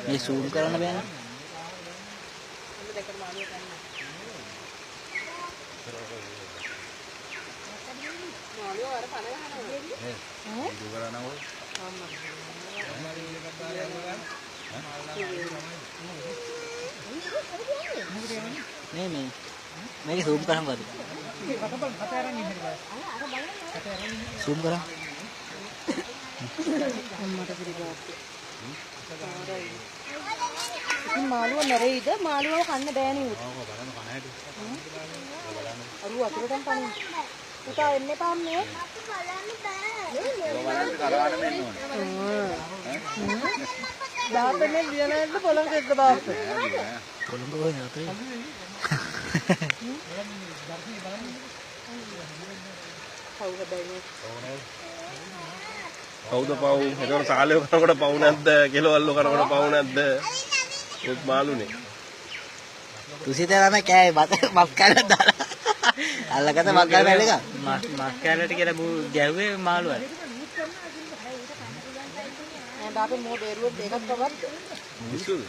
ये zoom කරන්න බෑනේ. नहीं मैं zoom කරන්න බෑ. zoom කරා. මාළුව නැරෙයිද? මාළුවව කන්න බෑනේ උත්. අරු අතුරටම පනින්න. පුතා එන්න එපා මේ. දාපෙන්නේ ලියනල්ල පොළොංග එක්ක දාප්ප. පොළොංග ඔය නතේ. කවුද පව්? ඒතකොට සාලේ කරනකොට පව් නැද්ද? කෙලවල්ල කරනකොට පව් නැද්ද? ඒත් මාළුනේ. තුසිතේ තමයි කෑවේ මස් කෑල්ලක් දාලා. අල්ලගත්ත මස් කෑල්ල එක. මස් කෑල්ලට කියලා ගැහුවේ මාළුවා. මම දාපේ මො බේරුවෙත් ඒකත් පවද්ද? විසුද?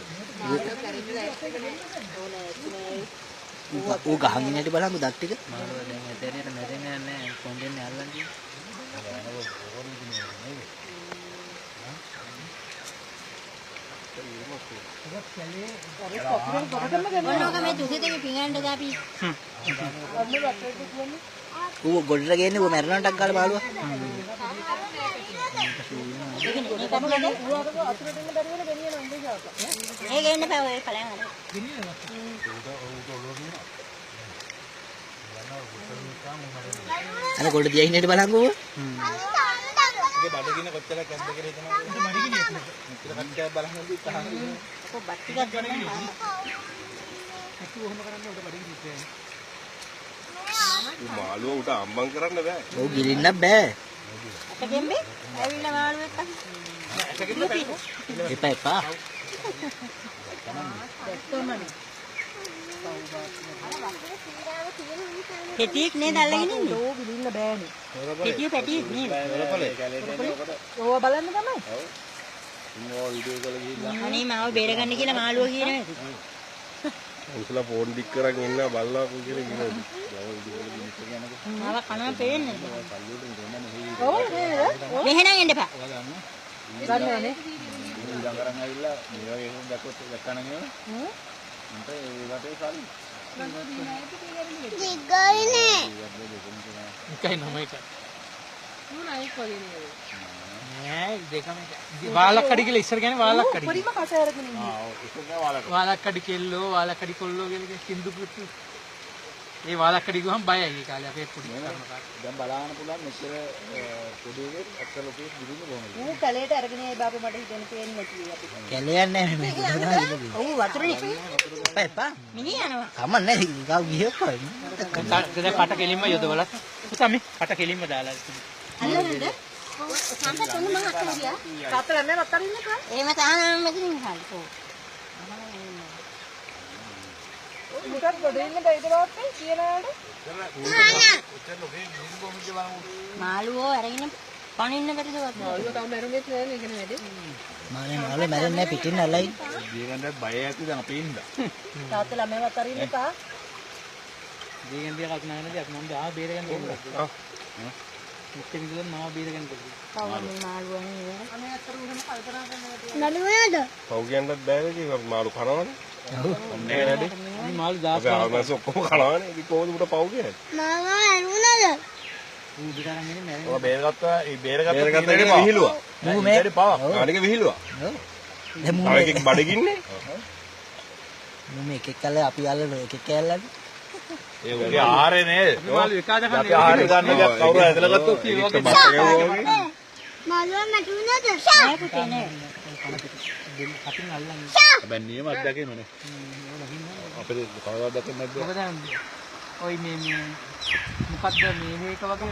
ඌ ගහන් ඉන්න හැටි බලන්න දත් ටික. මාළුවා දැන් ඇතේරියට මැරෙන්නේ නැහැ. කොණ්ඩෙන්නේ අල්ලන්නේ. මොනවාක මේ තුසිතේ පිඟානට දාපි. ඌ ගොඩට ගේන්නේ ඌ මැරෙනටක් ගාලා බාලුවා. ඒ ගේන්න බෑ ඔය කලයන් අර. අර ගොඩ දියා ඉන්න හැටි බලන්න ඌ. ඒක බඩගින්න කොච්චරක් ඇද්ද කියලා හිතනවා. බඩගිනියක් නේ. මෙතන කට්ටියක් බලන්න දි තහනම්. ඔක බත් ටිකක් ගන්න. මාළුව උට අම්බම් කරන්න බෑ. ඔව් ගිලින්න බෑ. අතගෙම්බේ ඇවිල්ලා මාළුවෙක් අහි. එපා. පෙටියෙක් නේද අල්ලගෙන ඉන්නේ? ඕ ගිලින්න බෑනේ. පෙටිය පැටියෙක් නේද? ඕව බලන්න තමයි. ඔව්. ඉන්නෝ වීඩියෝ එකල ගිහිල්ලා. අනේ මාව බේරගන්න කියලා මාළුව කියනවා. උසලා ෆෝන් ඩික් කරන් ඉන්න බල්ලා කියලා කිව්වා. මාව කනවා පේන්නේ නැහැ. ඔව් නේද? මෙහෙනම් එන්න එපා. ගන්නවනේ. ඉඳන් කරන් ඇවිල්ලා මේ වගේ හොම් දැක්කොත් දැක්කනම් නේද? මන්ට ඒ වටේ සල්ලි. දිගයිනේ. එකයි නම එකයි. නෑ කොලිනේ. නෑ දෙකම වාලක්කඩි කියලා ඉස්සර කියන්නේ වාලක්කඩි. පරිම කට අරගෙන ඉන්නේ. ආ ඒක නෑ වාලක. වාලක්කඩි කෙල්ලෝ වාලක්කඩි කොල්ලෝ කියලා සින්දු පුතු. ඒ වාලක්කඩි ගුවම බයයි ඒ කාලේ අපේ පොඩි කරන කාලේ. දැන් බලන්න පුළුවන් මෙච්චර පොඩි එකේ අක්ක ලොකේ දිරින්න කොහොමද? ඌ කැලේට අරගෙන ආයි බාපේ මට හිතෙන්න පේන්නේ නැති අපි. කැලේ යන්නේ නැහැ මේ. ඔව් වතුරේ. එපා. මිනි යනවා. කමන්නේ ගාව ගියපා. දැන් කට කෙලින්ම යොදවලා පුතා මේ කට කෙලින්ම දාලා අල්ලන්නද? සම්පත තුන මම අතන ගියා. තාත්තලා නෑ රත්තර ඉන්නකෝ. එහෙම තාම මෙතන ඉන්නවා. මුටත් ගොඩ ඉන්න බයිද බාප්පේ කියලාට? මාළුවෝ අරගෙන පනින්න බැරිද වත්? මාළුවෝ තාම මැරුණෙත් නෑ නේ ඉගෙන වැඩි. මාළේ මැරෙන්නේ නැහැ පිටින් අල්ලයි. දීගන්දත් බය ඇති දැන් අපේ ඉඳ. තාත්තලා මම අතර ඉන්නකෝ. දීගෙන් දිය කක් නැහැනේ අපි මම ආ බේරගන්න ඕනේ. ඔව්. මුත්තේ විදිහට මාව බේරගන්න ඕනේ. කවුරුන් මාළුවනේ. අනේ අතර උඩම කල්පනා කරනවා. නළුවද? පව් කියන්නත් බෑනේ කි මාළු කනවනේ. ඔව්. නෑ නේද? මේ මාළු 10 අපි ආවමස ඔක්කොම කනවනේ. ඉතින් කොහොමද උට පව් කියන්නේ? මාව ඇරුණද? ඌ දිගාරන් ඉන්නේ නැහැ. ඔය බේරගත්තා විහිළුවා. මූ මේ ඉතින් පාව. අනික විහිළුවා. ඔව්. දැන් මූ තව එකෙක් බඩගින්නේ. මේ එකෙක් කල්ලා අපි අල්ලන එකෙක් කැල්ලන්නේ. ඒ උගේ ආහාරේ නේද? මාළු එකාද කන්නේ. අපි ආහාර ගන්න එකක් කවුරු ඇදලා ගත්තොත් ඒක බත් එකක්. මාළුවා මැටුණද? නෑ පුතේ නෑ. අපින් අල්ලන්නේ. හැබැයි නියම අත්දැකීම නේ. අපේ කවදාවත් දැකන්නේ නැද්ද? මොකද ඔයි මේ මොකද්ද මේ මේක වගේ